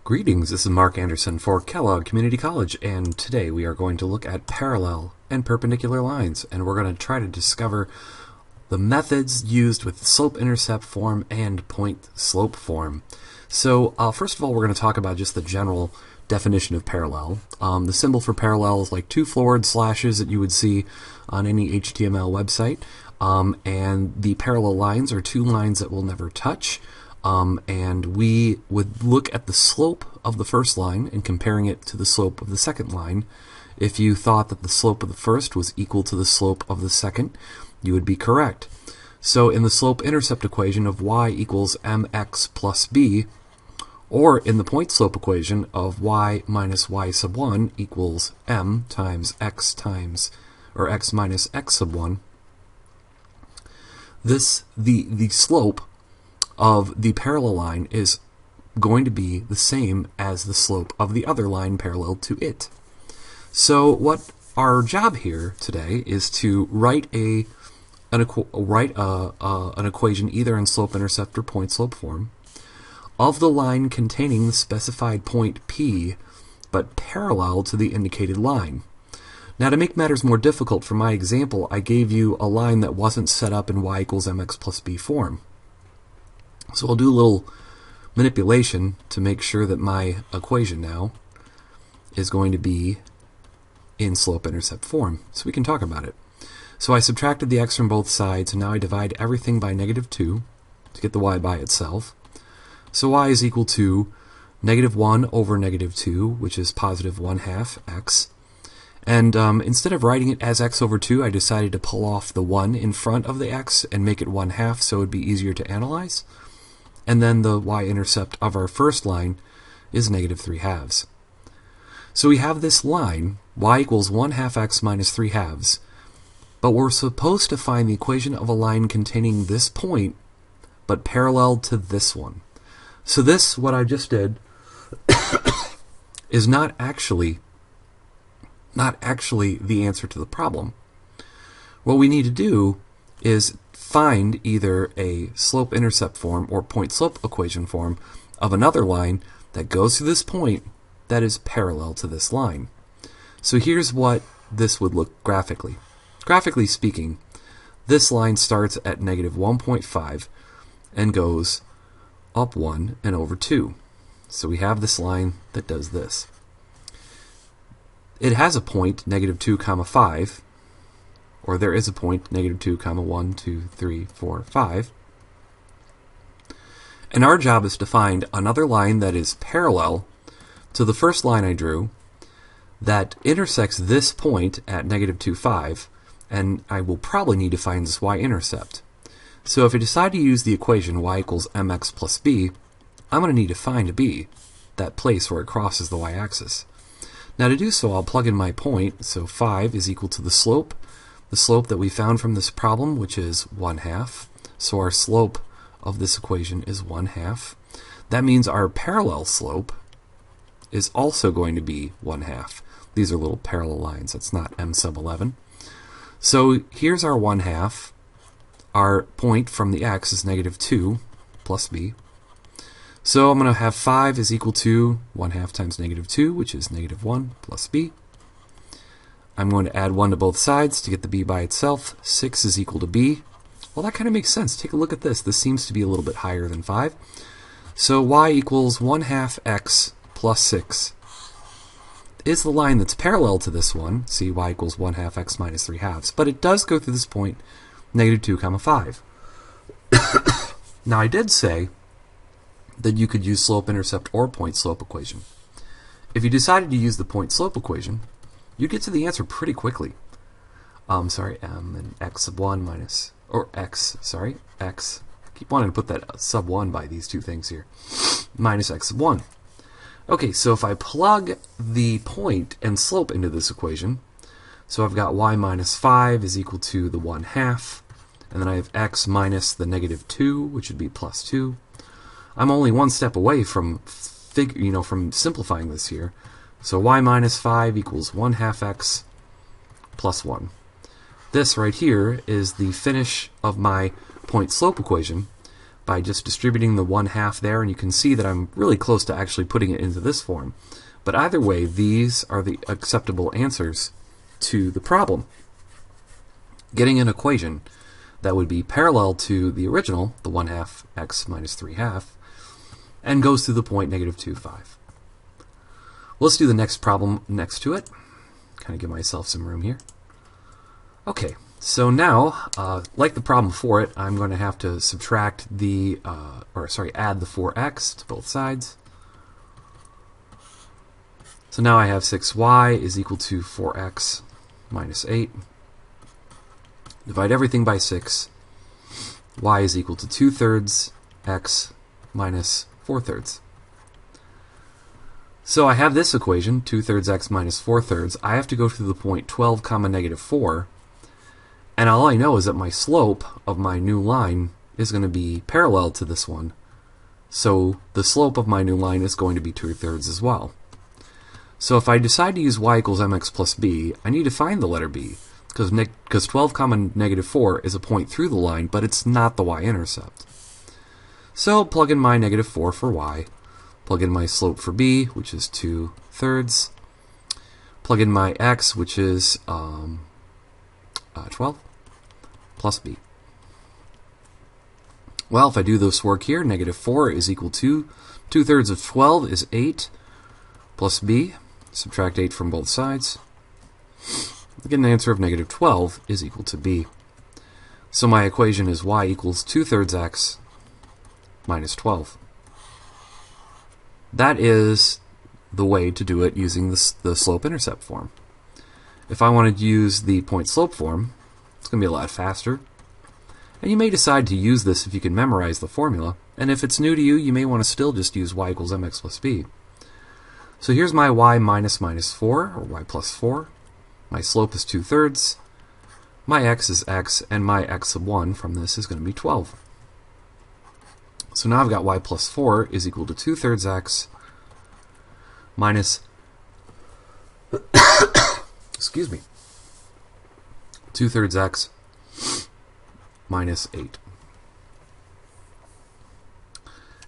Greetings, this is Mark Anderson for Kellogg Community College, and today we are going to look at parallel and perpendicular lines, and we're going to try to discover the methods used with slope-intercept form and point-slope form. So first of all, we're going to talk about just the general definition of parallel. The symbol for parallel is like two forward slashes that you would see on any HTML website, and the parallel lines are two lines that will never touch. And we would look at the slope of the first line and comparing it to the slope of the second line. If you thought that the slope of the first was equal to the slope of the second, you would be correct. So in the slope-intercept equation of y equals mx plus b, or in the point-slope equation of y minus y sub 1 equals m times, or x minus x sub 1, the slope of the parallel line is going to be the same as the slope of the other line parallel to it. So what our job here today is to write an equation either in slope-intercept or point-slope form of the line containing the specified point P but parallel to the indicated line. Now, to make matters more difficult for my example, I gave you a line that wasn't set up in y equals mx plus b form. So I'll do a little manipulation to make sure that my equation now is going to be in slope-intercept form, so we can talk about it. So I subtracted the x from both sides, and now I divide everything by -2 to get the y by itself. So y is equal to -1 over -2, which is positive 1/2 x. And instead of writing it as x over 2, I decided to pull off the 1 in front of the x and make it 1/2 so it would be easier to analyze. And then the y-intercept of our first line is -3/2. So we have this line, y equals 1/2 x minus 3/2, but we're supposed to find the equation of a line containing this point, but parallel to this one. So this, what I just did, is not actually the answer to the problem. What we need to do is find either a slope-intercept form or point-slope equation form of another line that goes through this point that is parallel to this line. So here's what this would look graphically. Graphically speaking, this line starts at -1.5 and goes up 1 and over 2. So we have this line that does this. It has a point -2, 5, or there is a point -2, 1, 2, 3, 4, 5. And our job is to find another line that is parallel to the first line I drew that intersects this point at -2, 5, and I will probably need to find this y-intercept. So if I decide to use the equation y equals mx plus b, I'm going to need to find a b, that place where it crosses the y-axis. Now to do so, I'll plug in my point, so 5 is equal to the slope that we found from this problem, which is 1/2. So our slope of this equation is 1/2. That means our parallel slope is also going to be 1/2. These are little parallel lines. That's not m sub 11. So here's our 1/2. Our point from the x is -2 plus b. So I'm going to have 5 is equal to 1/2 times -2, which is -1 plus b. I'm going to add 1 to both sides to get the b by itself. 6 is equal to b. Well, that kind of makes sense. Take a look at this. This seems to be a little bit higher than 5. So y equals 1/2 x plus 6 is the line that's parallel to this one. See, y equals 1/2 x minus 3/2. But it does go through this point, -2, 5. Now, I did say that you could use slope-intercept or point-slope equation. If you decided to use the point-slope equation, you get to the answer pretty quickly. M and x sub 1 minus, or x, x. I keep wanting to put that sub 1 by these two things here. Minus x sub 1. Okay, so if I plug the point and slope into this equation, so I've got y minus 5 is equal to the 1/2, and then I have x minus the -2, which would be plus 2. I'm only one step away from from simplifying this here. So y minus 5 equals 1/2 x plus 1. This right here is the finish of my point-slope equation, by just distributing the 1/2 there, and you can see that I'm really close to actually putting it into this form. But either way, these are the acceptable answers to the problem. Getting an equation that would be parallel to the original, the 1/2 x minus 3/2, and goes through the point -2, 5. Let's do the next problem next to it. Kind of give myself some room here. Okay, so now, like the problem before it, I'm going to have to subtract the, add the 4x to both sides. So now I have 6y is equal to 4x minus 8. Divide everything by 6. Y is equal to 2/3 x minus 4/3. So I have this equation, 2/3 x minus 4/3. I have to go through the point 12, -4. And all I know is that my slope of my new line is going to be parallel to this one. So the slope of my new line is going to be 2/3 as well. So if I decide to use y equals mx plus b, I need to find the letter b, because 12, -4 is a point through the line, but it's not the y-intercept. So plug in my -4 for y, plug in my slope for b, which is 2/3, plug in my x, which is 12, plus b. Well, if I do this work here, -4 is equal to 2/3 of 12 is 8, plus b. Subtract 8 from both sides. I get an answer of -12 is equal to b. So my equation is y equals 2/3 x minus 12. That is the way to do it using the slope-intercept form. If I wanted to use the point-slope form, it's going to be a lot faster. And you may decide to use this if you can memorize the formula. And if it's new to you, you may want to still just use y equals mx plus b. So here's my y minus 4, or y plus 4. My slope is 2/3. My x is x, and my x sub 1 from this is going to be 12. So now I've got y plus 4 is equal to 2/3 x minus, excuse me, 2/3 x minus 8.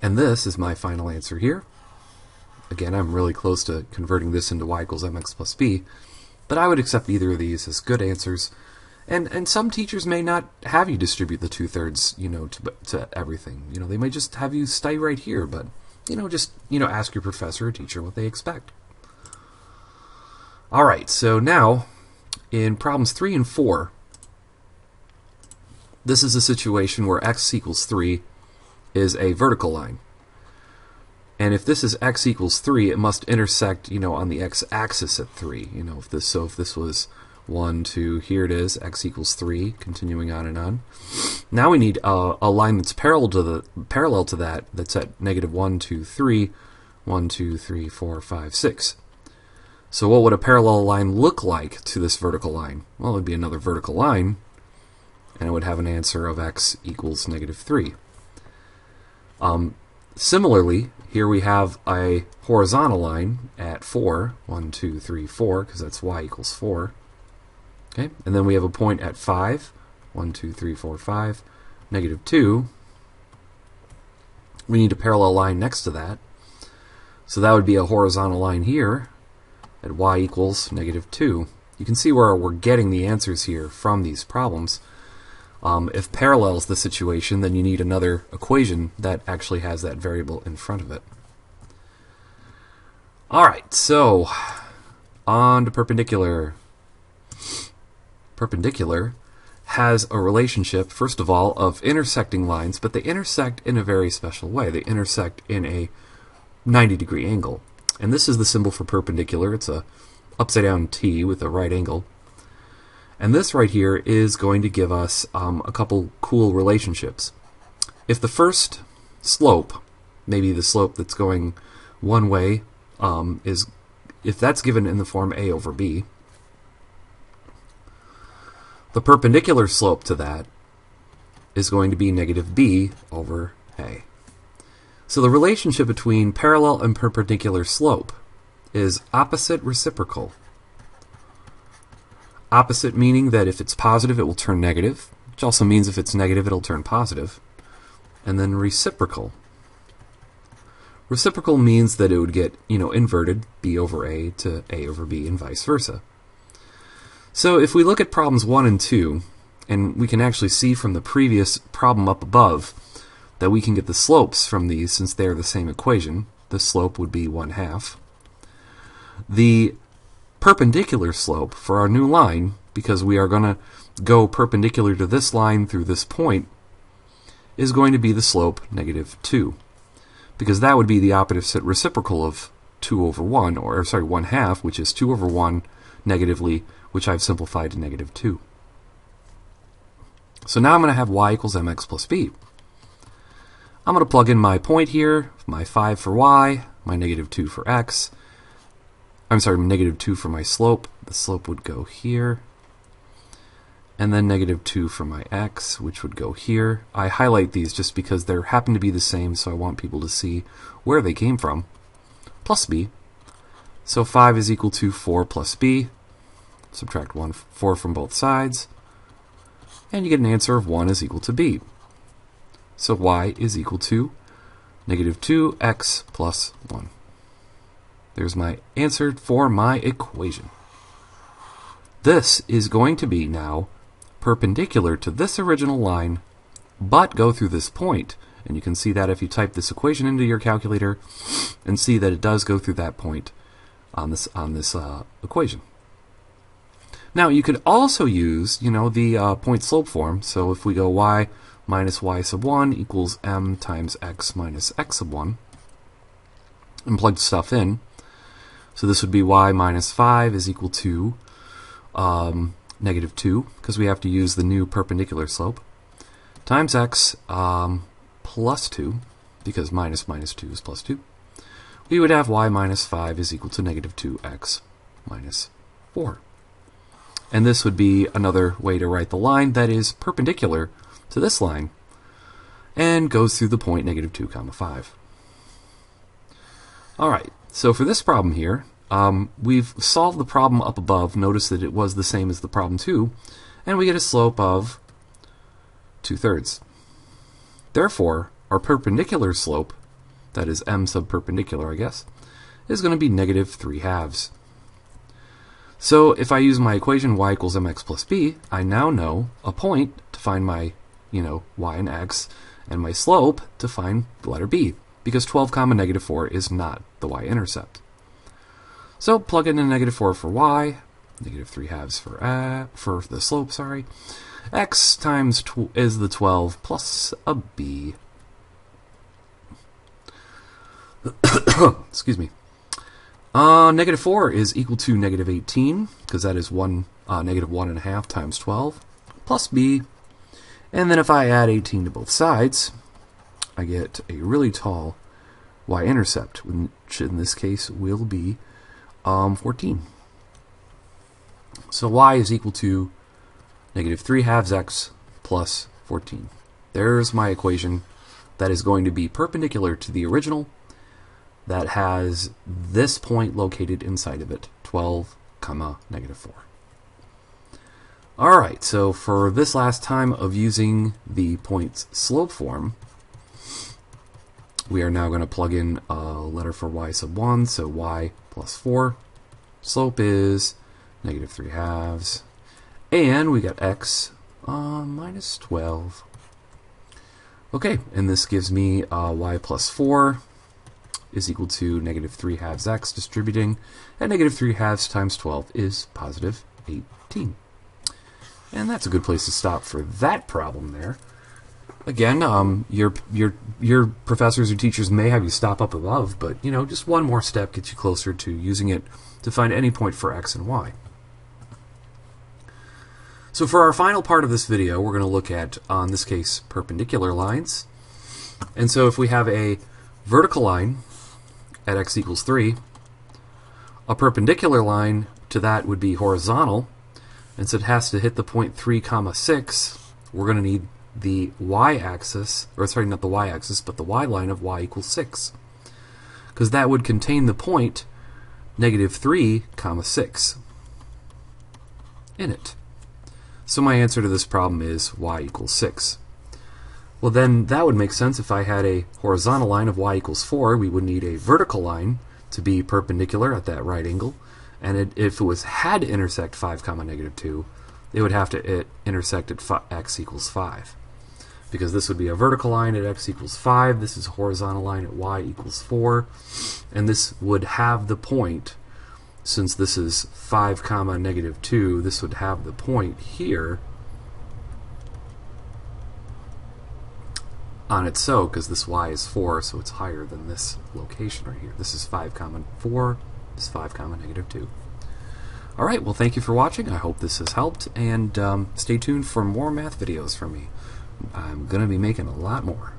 And this is my final answer here. Again, I'm really close to converting this into y equals mx plus b, but I would accept either of these as good answers. And some teachers may not have you distribute the 2/3, to everything. They might just have you stay right here, but, just ask your professor or teacher what they expect. All right, so now in problems 3 and 4, this is a situation where x equals 3 is a vertical line. And if this is x equals 3, it must intersect, on the x-axis at 3. If this was 1, 2, here it is, x equals 3, continuing on and on. Now we need a line that's parallel to that, that's at -1, 2, 3, 1, 2, 3, 4, 5, 6. So what would a parallel line look like to this vertical line? Well, it would be another vertical line, and it would have an answer of x equals -3. Similarly, here we have a horizontal line at 4, 1, 2, 3, 4, because that's y equals 4. Okay, and then we have a point at 5, 1, 2, 3, 4, 5, -2. We need a parallel line next to that. So that would be a horizontal line here at y equals -2. You can see where we're getting the answers here from these problems. If parallel is the situation, then you need another equation that actually has that variable in front of it. Alright, so on to perpendicular. Perpendicular has a relationship, first of all, of intersecting lines, but they intersect in a very special way. They intersect in a 90-degree angle. And this is the symbol for perpendicular. It's a upside-down T with a right angle. And this right here is going to give us a couple cool relationships. If the first slope, maybe the slope that's going one way, if that's given in the form a over b, the perpendicular slope to that is going to be -b over a. So the relationship between parallel and perpendicular slope is opposite reciprocal. Opposite meaning that if it's positive, it will turn negative, which also means if it's negative, it'll turn positive. and then reciprocal. Reciprocal means that it would get, inverted, b over a to a over b and vice versa. So if we look at problems 1 and 2, and we can actually see from the previous problem up above that we can get the slopes from these since they're the same equation. The slope would be 1/2. The perpendicular slope for our new line, because we are going to go perpendicular to this line through this point, is going to be the slope -2, because that would be the opposite reciprocal of 2 over 1, or sorry, 1/2, which is 2 over 1 negatively, which I've simplified to -2. So now I'm going to have y equals mx plus b. I'm going to plug in my point here, my 5 for y, my -2 for x. I'm sorry, -2 for my slope. The slope would go here. And then -2 for my x, which would go here. I highlight these just because they happen to be the same, so I want people to see where they came from. Plus b. So 5 is equal to 4 plus b. Subtract 4 from both sides. And you get an answer of 1 is equal to b. So y is equal to -2x plus 1. There's my answer for my equation. This is going to be now perpendicular to this original line, but go through this point. And you can see that if you type this equation into your calculator and see that it does go through that point on this equation. Now you could also use, the point slope form. So if we go y minus y sub 1 equals m times x minus x sub 1, and plug stuff in. So this would be y minus 5 is equal to -2, because we have to use the new perpendicular slope, times x plus 2, because minus 2 is plus 2. We would have y minus 5 is equal to -2x minus 4. And this would be another way to write the line that is perpendicular to this line and goes through the point -2, 5. Alright, so for this problem here, we've solved the problem up above. Notice that it was the same as the problem 2, and we get a slope of 2/3. Therefore, our perpendicular slope, that is m sub perpendicular, I guess, is going to be -3/2. So if I use my equation y equals mx plus b, I now know a point to find my, y and x, and my slope to find the letter b, because 12, -4 is not the y-intercept. So plug in a -4 for y, -3/2 for the slope, sorry. X times is the 12 plus a b. Excuse me. -4 is equal to -18, because that is -1.5 times 12, plus b. And then if I add 18 to both sides, I get a really tall y-intercept, which in this case will be 14. So y is equal to -3/2x plus 14. There's my equation that is going to be perpendicular to the original, that has this point located inside of it, 12, -4. Alright, so for this last time of using the point's slope form, we are now going to plug in a letter for y sub 1, so y plus 4. Slope is -3/2, and we got x minus 12. Okay, and this gives me y plus 4 is equal to -3/2x distributing, and -3/2 times 12 is positive 18. And that's a good place to stop for that problem there. Again, your professors or teachers may have you stop up above, but just one more step gets you closer to using it to find any point for x and y. So for our final part of this video, we're going to look at, in this case, perpendicular lines. And so if we have a vertical line at x equals 3, a perpendicular line to that would be horizontal, and so it has to hit the point 3, 6. We're going to need the y-axis, or sorry, not the y-axis, but the y-line of y equals 6, because that would contain the point -3, 6 in it. So my answer to this problem is y equals 6. Well, then that would make sense. If I had a horizontal line of y equals 4, we would need a vertical line to be perpendicular at that right angle. And if it had to intersect 5 comma negative 2, it would have to intersect at x equals 5. Because this would be a vertical line at x equals 5, this is a horizontal line at y equals 4, and this would have the point, since this is 5 comma negative 2, this would have the point here on its so, because this y is 4, so it's higher than this location right here. This is 5 comma 4, this is 5 comma negative 2. Alright, well thank you for watching, I hope this has helped, and stay tuned for more math videos from me. I'm going to be making a lot more.